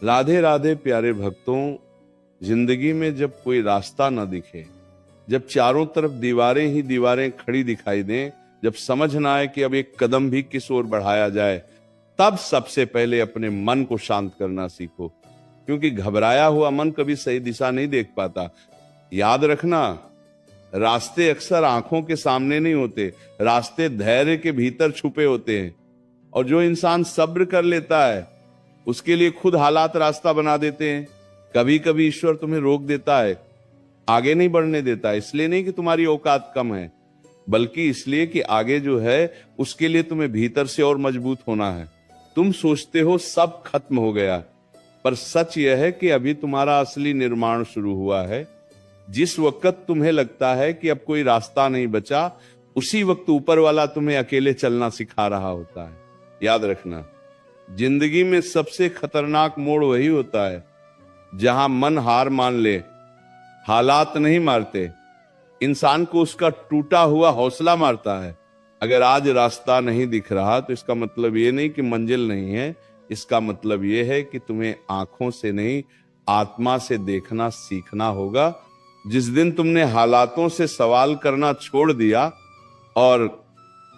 राधे राधे प्यारे भक्तों, जिंदगी में जब कोई रास्ता न दिखे, जब चारों तरफ दीवारें ही दीवारें खड़ी दिखाई दें, जब समझ ना आए कि अब एक कदम भी किस ओर बढ़ाया जाए, तब सबसे पहले अपने मन को शांत करना सीखो। क्योंकि घबराया हुआ मन कभी सही दिशा नहीं देख पाता। याद रखना, रास्ते अक्सर आंखों के सामने नहीं होते, रास्ते धैर्य के भीतर छुपे होते हैं। और जो इंसान सब्र कर लेता है, उसके लिए खुद हालात रास्ता बना देते हैं। कभी कभी ईश्वर तुम्हें रोक देता है, आगे नहीं बढ़ने देता, इसलिए नहीं कि तुम्हारी औकात कम है, बल्कि इसलिए कि आगे जो है उसके लिए तुम्हें भीतर से और मजबूत होना है। तुम सोचते हो सब खत्म हो गया, पर सच यह है कि अभी तुम्हारा असली निर्माण शुरू हुआ है। जिस वक्त तुम्हें लगता है कि अब कोई रास्ता नहीं बचा, उसी वक्त ऊपर वाला तुम्हें अकेले चलना सिखा रहा होता है। याद रखना, जिंदगी में सबसे खतरनाक मोड़ वही होता है जहां मन हार मान ले। हालात नहीं मारते, इंसान को उसका टूटा हुआ हौसला मारता है। अगर आज रास्ता नहीं दिख रहा तो इसका मतलब ये नहीं कि मंजिल नहीं है, इसका मतलब ये है कि तुम्हें आंखों से नहीं, आत्मा से देखना सीखना होगा। जिस दिन तुमने हालातों से सवाल करना छोड़ दिया और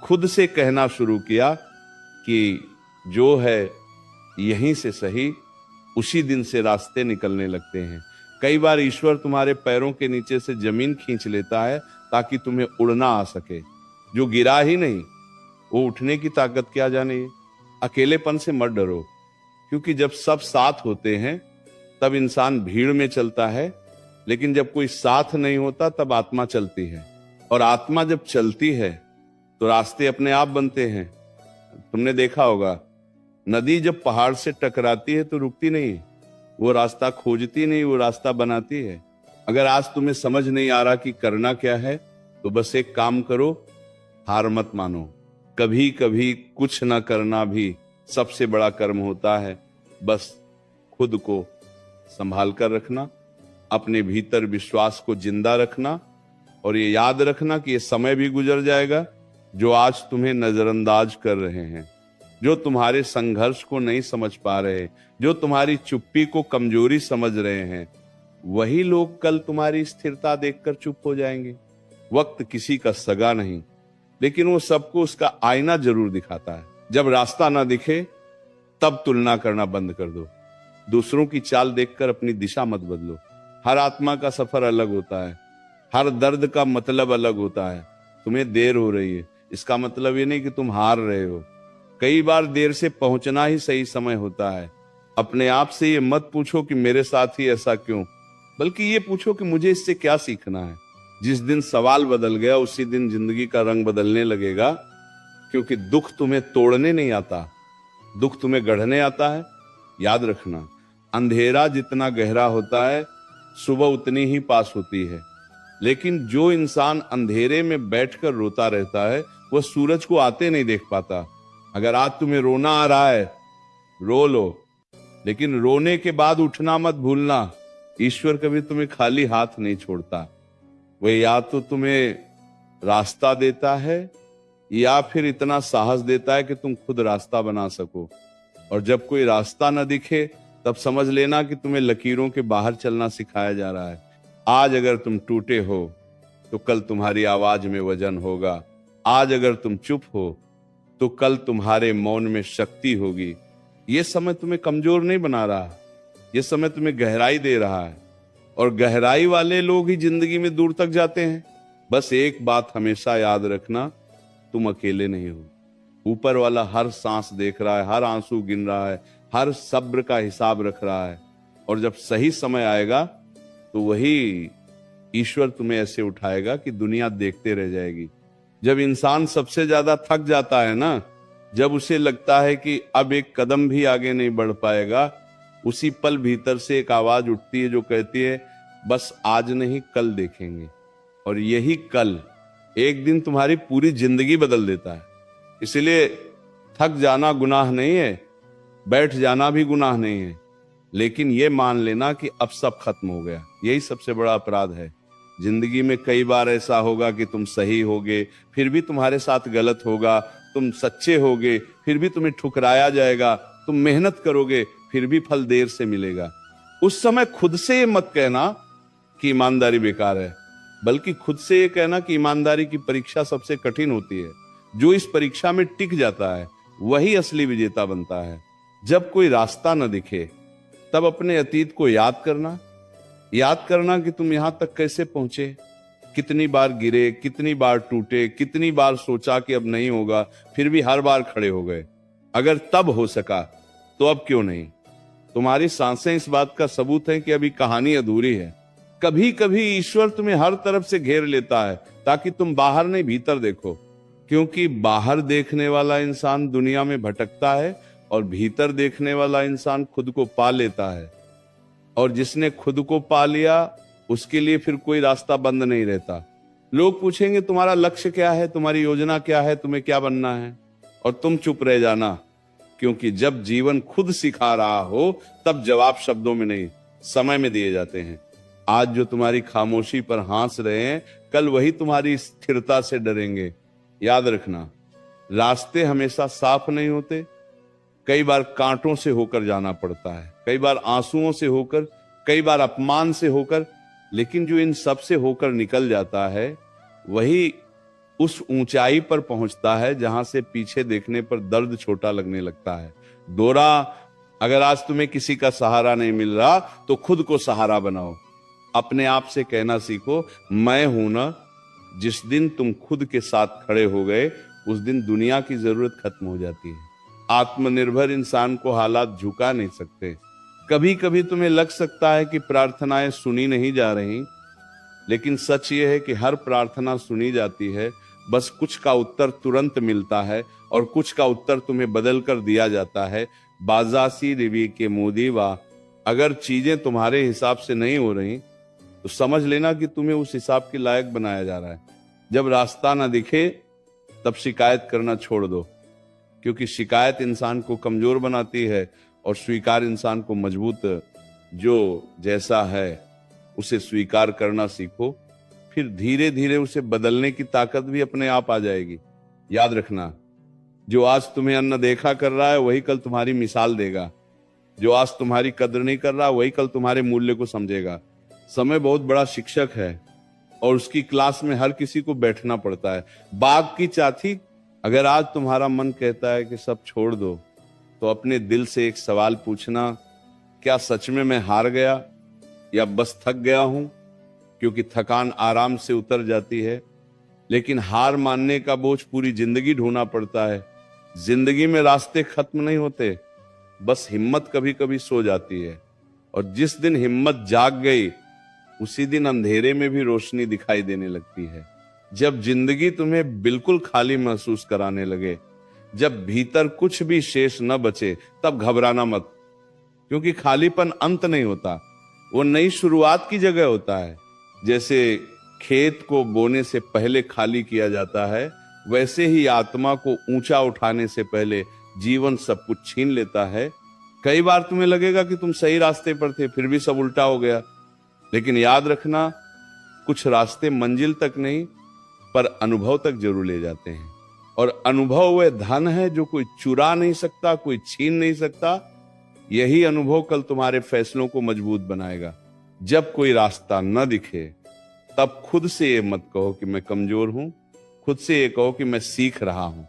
खुद से कहना शुरू किया कि जो है यहीं से सही, उसी दिन से रास्ते निकलने लगते हैं। कई बार ईश्वर तुम्हारे पैरों के नीचे से जमीन खींच लेता है ताकि तुम्हें उड़ना आ सके। जो गिरा ही नहीं, वो उठने की ताकत क्या जाने। अकेलेपन से मत डरो, क्योंकि जब सब साथ होते हैं तब इंसान भीड़ में चलता है, लेकिन जब कोई साथ नहीं होता तब आत्मा चलती है। और आत्मा जब चलती है तो रास्ते अपने आप बनते हैं। तुमने देखा होगा, नदी जब पहाड़ से टकराती है तो रुकती नहीं, वो रास्ता खोजती नहीं, वो रास्ता बनाती है। अगर आज तुम्हें समझ नहीं आ रहा कि करना क्या है, तो बस एक काम करो, हार मत मानो। कभी कभी कुछ ना करना भी सबसे बड़ा कर्म होता है। बस खुद को संभाल कर रखना, अपने भीतर विश्वास को जिंदा रखना, और ये याद रखना कि ये समय भी गुजर जाएगा। जो आज तुम्हें नजरअंदाज कर रहे हैं, जो तुम्हारे संघर्ष को नहीं समझ पा रहे, जो तुम्हारी चुप्पी को कमजोरी समझ रहे हैं, वही लोग कल तुम्हारी स्थिरता देखकर चुप हो जाएंगे। वक्त किसी का सगा नहीं, लेकिन वो सबको उसका आईना जरूर दिखाता है। जब रास्ता ना दिखे तब तुलना करना बंद कर दो। दूसरों की चाल देखकर अपनी दिशा मत बदलो। हर आत्मा का सफर अलग होता है, हर दर्द का मतलब अलग होता है। तुम्हें देर हो रही है, इसका मतलब ये नहीं कि तुम हार रहे हो। कई बार देर से पहुंचना ही सही समय होता है। अपने आप से ये मत पूछो कि मेरे साथ ही ऐसा क्यों, बल्कि ये पूछो कि मुझे इससे क्या सीखना है। जिस दिन सवाल बदल गया, उसी दिन जिंदगी का रंग बदलने लगेगा। क्योंकि दुख तुम्हें तोड़ने नहीं आता, दुख तुम्हें गढ़ने आता है। याद रखना, अंधेरा जितना गहरा होता है, सुबह उतनी ही पास होती है। लेकिन जो इंसान अंधेरे में बैठकर रोता रहता है, वह सूरज को आते नहीं देख पाता। अगर आज तुम्हें रोना आ रहा है, रो लो, लेकिन रोने के बाद उठना मत भूलना। ईश्वर कभी तुम्हें खाली हाथ नहीं छोड़ता। वह या तो तुम्हें रास्ता देता है, या फिर इतना साहस देता है कि तुम खुद रास्ता बना सको। और जब कोई रास्ता न दिखे, तब समझ लेना कि तुम्हें लकीरों के बाहर चलना सिखाया जा रहा है। आज अगर तुम टूटे हो तो कल तुम्हारी आवाज में वजन होगा। आज अगर तुम चुप हो तो कल तुम्हारे मौन में शक्ति होगी। ये समय तुम्हें कमजोर नहीं बना रहा, ये समय तुम्हें गहराई दे रहा है। और गहराई वाले लोग ही जिंदगी में दूर तक जाते हैं। बस एक बात हमेशा याद रखना, तुम अकेले नहीं हो। ऊपर वाला हर सांस देख रहा है, हर आंसू गिन रहा है, हर सब्र का हिसाब रख रहा है। और जब सही समय आएगा तो वही ईश्वर तुम्हें ऐसे उठाएगा कि दुनिया देखते रह जाएगी। जब इंसान सबसे ज्यादा थक जाता है ना, जब उसे लगता है कि अब एक कदम भी आगे नहीं बढ़ पाएगा, उसी पल भीतर से एक आवाज उठती है जो कहती है, बस आज नहीं कल देखेंगे। और यही कल एक दिन तुम्हारी पूरी जिंदगी बदल देता है। इसलिए थक जाना गुनाह नहीं है, बैठ जाना भी गुनाह नहीं है, लेकिन यह मान लेना कि अब सब खत्म हो गया, यही सबसे बड़ा अपराध है। जिंदगी में कई बार ऐसा होगा कि तुम सही होगे, फिर भी तुम्हारे साथ गलत होगा। तुम सच्चे होगे, फिर भी तुम्हें ठुकराया जाएगा। तुम मेहनत करोगे, फिर भी फल देर से मिलेगा। उस समय खुद से ये मत कहना कि ईमानदारी बेकार है, बल्कि खुद से ये कहना कि ईमानदारी की परीक्षा सबसे कठिन होती है। जो इस परीक्षा में टिक जाता है वही असली विजेता बनता है। जब कोई रास्ता न दिखे तब अपने अतीत को याद करना कि तुम यहां तक कैसे पहुंचे, कितनी बार गिरे, कितनी बार टूटे, कितनी बार सोचा कि अब नहीं होगा, फिर भी हर बार खड़े हो गए। अगर तब हो सका तो अब क्यों नहीं। तुम्हारी सांसें इस बात का सबूत है कि अभी कहानी अधूरी है। कभी कभी ईश्वर तुम्हें हर तरफ से घेर लेता है ताकि तुम बाहर नहीं भीतर देखो, क्योंकि बाहर देखने वाला इंसान दुनिया में भटकता है और भीतर देखने वाला इंसान खुद को पा लेता है। और जिसने खुद को पा लिया उसके लिए फिर कोई रास्ता बंद नहीं रहता। लोग पूछेंगे तुम्हारा लक्ष्य क्या है, तुम्हारी योजना क्या है, तुम्हें क्या बनना है, और तुम चुप रह जाना, क्योंकि जब जीवन खुद सिखा रहा हो तब जवाब शब्दों में नहीं, समय में दिए जाते हैं। आज जो तुम्हारी खामोशी पर हंस रहे हैं, कल वही तुम्हारी स्थिरता से डरेंगे। याद रखना, रास्ते हमेशा साफ नहीं होते। कई बार कांटों से होकर जाना पड़ता है, कई बार आंसुओं से होकर, कई बार अपमान से होकर, लेकिन जो इन सब से होकर निकल जाता है वही उस ऊंचाई पर पहुंचता है जहां से पीछे देखने पर दर्द छोटा लगने लगता है। दोरा, अगर आज तुम्हें किसी का सहारा नहीं मिल रहा तो खुद को सहारा बनाओ। अपने आप से कहना सीखो, मैं हूं ना। जिस दिन तुम खुद के साथ खड़े हो गए उस दिन दुनिया की जरूरत खत्म हो जाती है। आत्मनिर्भर इंसान को हालात झुका नहीं सकते। कभी कभी तुम्हें लग सकता है कि प्रार्थनाएं सुनी नहीं जा रही, लेकिन सच ये है कि हर प्रार्थना सुनी जाती है, बस कुछ का उत्तर तुरंत मिलता है और कुछ का उत्तर तुम्हें बदल कर दिया जाता है। बाजासी रिवी के मोदी वाह, अगर चीजें तुम्हारे हिसाब से नहीं हो रही तो समझ लेना कि तुम्हें उस हिसाब के लायक बनाया जा रहा है। जब रास्ता ना दिखे तब शिकायत करना छोड़ दो, क्योंकि शिकायत इंसान को कमजोर बनाती है और स्वीकार इंसान को मजबूत। जो जैसा है उसे स्वीकार करना सीखो, फिर धीरे धीरे उसे बदलने की ताकत भी अपने आप आ जाएगी। याद रखना, जो आज तुम्हें अन्न देखा कर रहा है वही कल तुम्हारी मिसाल देगा। जो आज तुम्हारी कद्र नहीं कर रहा वही कल तुम्हारे मूल्य को समझेगा। समय बहुत बड़ा शिक्षक है और उसकी क्लास में हर किसी को बैठना पड़ता है। बाघ की चाची, अगर आज तुम्हारा मन कहता है कि सब छोड़ दो तो अपने दिल से एक सवाल पूछना, क्या सच में मैं हार गया या बस थक गया हूं? क्योंकि थकान आराम से उतर जाती है, लेकिन हार मानने का बोझ पूरी जिंदगी ढोना पड़ता है। जिंदगी में रास्ते खत्म नहीं होते, बस हिम्मत कभी कभी सो जाती है, और जिस दिन हिम्मत जाग गई उसी दिन अंधेरे में भी रोशनी दिखाई देने लगती है। जब जिंदगी तुम्हें बिल्कुल खाली महसूस कराने लगे, जब भीतर कुछ भी शेष न बचे, तब घबराना मत, क्योंकि खालीपन अंत नहीं होता, वो नई शुरुआत की जगह होता है। जैसे खेत को बोने से पहले खाली किया जाता है, वैसे ही आत्मा को ऊंचा उठाने से पहले जीवन सब कुछ छीन लेता है। कई बार तुम्हें लगेगा कि तुम सही रास्ते पर थे, फिर भी सब उल्टा हो गया, लेकिन याद रखना, कुछ रास्ते मंजिल तक नहीं पर अनुभव तक जरूर ले जाते हैं, और अनुभव वह धन है जो कोई चुरा नहीं सकता, कोई छीन नहीं सकता। यही अनुभव कल तुम्हारे फैसलों को मजबूत बनाएगा। जब कोई रास्ता न दिखे तब खुद से ये मत कहो कि मैं कमजोर हूं, खुद से ये कहो कि मैं सीख रहा हूं।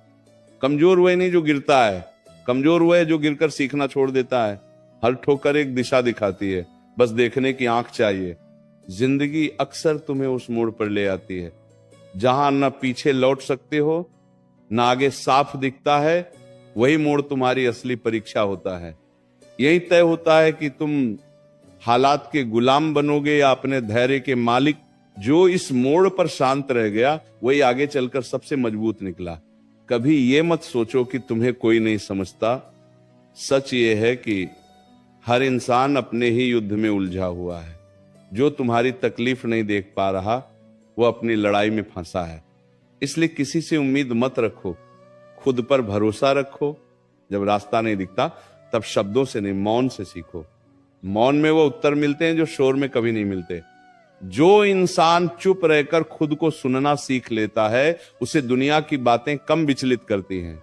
कमजोर वह नहीं जो गिरता है, कमजोर वह है जो गिरकर सीखना छोड़ देता है। हर ठोकर एक दिशा दिखाती है, बस देखने की आंख चाहिए। जिंदगी अक्सर तुम्हें उस मोड़ पर ले आती है जहां न पीछे लौट सकते हो न आगे साफ दिखता है। वही मोड़ तुम्हारी असली परीक्षा होता है। यही तय होता है कि तुम हालात के गुलाम बनोगे या अपने धैर्य के मालिक। जो इस मोड़ पर शांत रह गया वही आगे चलकर सबसे मजबूत निकला। कभी ये मत सोचो कि तुम्हें कोई नहीं समझता। सच ये है कि हर इंसान अपने ही युद्ध में उलझा हुआ है। जो तुम्हारी तकलीफ नहीं देख पा रहा वो अपनी लड़ाई में फंसा है। इसलिए किसी से उम्मीद मत रखो, खुद पर भरोसा रखो। जब रास्ता नहीं दिखता तब शब्दों से नहीं, मौन से सीखो। मौन में वो उत्तर मिलते हैं जो शोर में कभी नहीं मिलते। जो इंसान चुप रहकर खुद को सुनना सीख लेता है उसे दुनिया की बातें कम विचलित करती हैं।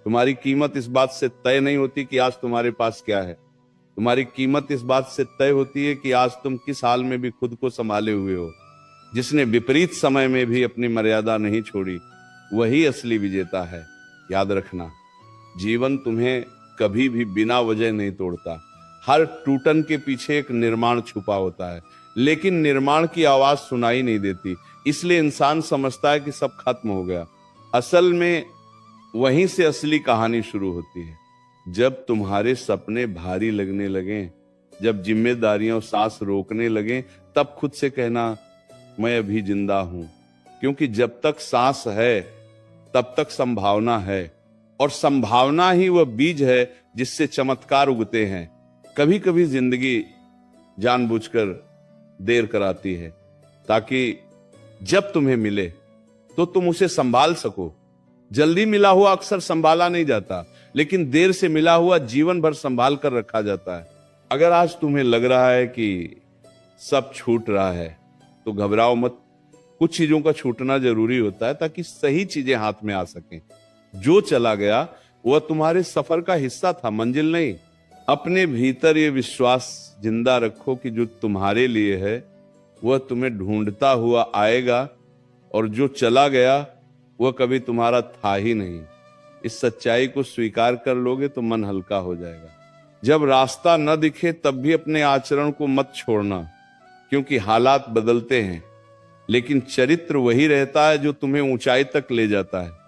तुम्हारी कीमत इस बात से तय नहीं होती कि आज तुम्हारे पास क्या है, तुम्हारी कीमत इस बात से तय होती है कि आज तुम किस हाल में भी खुद को संभाले हुए हो। जिसने विपरीत समय में भी अपनी मर्यादा नहीं छोड़ी, वही असली विजेता है। याद रखना, जीवन तुम्हें कभी भी बिना वजह नहीं तोड़ता। हर टूटन के पीछे एक निर्माण छुपा होता है, लेकिन निर्माण की आवाज सुनाई नहीं देती। इसलिए इंसान समझता है कि सब खत्म हो गया। असल में वहीं से असली कहानी शुरू होती है। जब तुम्हारे सपने भारी लगने लगे, जब जिम्मेदारियां सांस रोकने लगे, तब खुद से कहना, मैं अभी जिंदा हूं। क्योंकि जब तक सांस है तब तक संभावना है, और संभावना ही वह बीज है जिससे चमत्कार उगते हैं। कभी कभी जिंदगी जानबूझकर देर कराती है, ताकि जब तुम्हें मिले तो तुम उसे संभाल सको। जल्दी मिला हुआ अक्सर संभाला नहीं जाता, लेकिन देर से मिला हुआ जीवन भर संभाल कर रखा जाता है। अगर आज तुम्हें लग रहा है कि सब छूट रहा है, तो घबराओ मत। कुछ चीजों का छूटना जरूरी होता है ताकि सही चीजें हाथ में आ सकें। जो चला गया वह तुम्हारे सफर का हिस्सा था, मंजिल नहीं। अपने भीतर ये विश्वास जिंदा रखो कि जो तुम्हारे लिए है वह तुम्हें ढूंढता हुआ आएगा, और जो चला गया वह कभी तुम्हारा था ही नहीं। इस सच्चाई को स्वीकार कर लोगे तो मन हल्का हो जाएगा। जब रास्ता न दिखे तब भी अपने आचरण को मत छोड़ना, क्योंकि हालात बदलते हैं, लेकिन चरित्र वही रहता है जो तुम्हें ऊंचाई तक ले जाता है।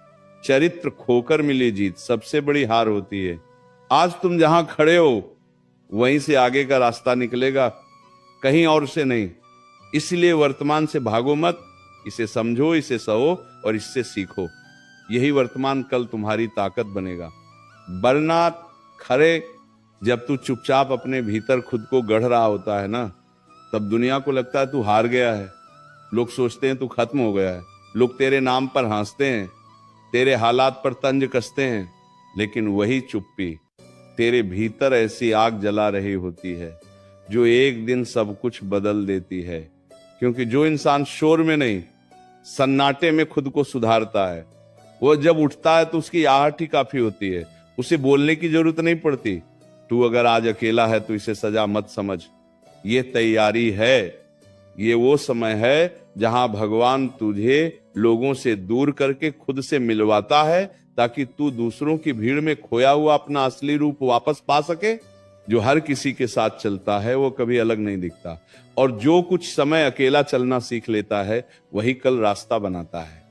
चरित्र खोकर मिली जीत सबसे बड़ी हार होती है। आज तुम जहां खड़े हो वहीं से आगे का रास्ता निकलेगा, कहीं और से नहीं। इसलिए वर्तमान से भागो मत, इसे समझो, इसे सहो और इससे सीखो। यही वर्तमान कल तुम्हारी ताकत बनेगा। वरना खरे, जब तू चुपचाप अपने भीतर खुद को गढ़ रहा होता है ना, तब दुनिया को लगता है तू हार गया है। लोग सोचते हैं तू खत्म हो गया है। लोग तेरे नाम पर हंसते हैं, तेरे हालात पर तंज कसते हैं, लेकिन वही चुप्पी तेरे भीतर ऐसी आग जला रही होती है जो एक दिन सब कुछ बदल देती है। क्योंकि जो इंसान शोर में नहीं, सन्नाटे में खुद को सुधारता है, वो जब उठता है तो उसकी आहट ही काफी होती है। उसे बोलने की जरूरत नहीं पड़ती। तू अगर आज अकेला है तो इसे सजा मत समझ, ये तैयारी है। ये वो समय है जहां भगवान तुझे लोगों से दूर करके खुद से मिलवाता है, ताकि तू दूसरों की भीड़ में खोया हुआ अपना असली रूप वापस पा सके। जो हर किसी के साथ चलता है वो कभी अलग नहीं दिखता, और जो कुछ समय अकेला चलना सीख लेता है वही कल रास्ता बनाता है।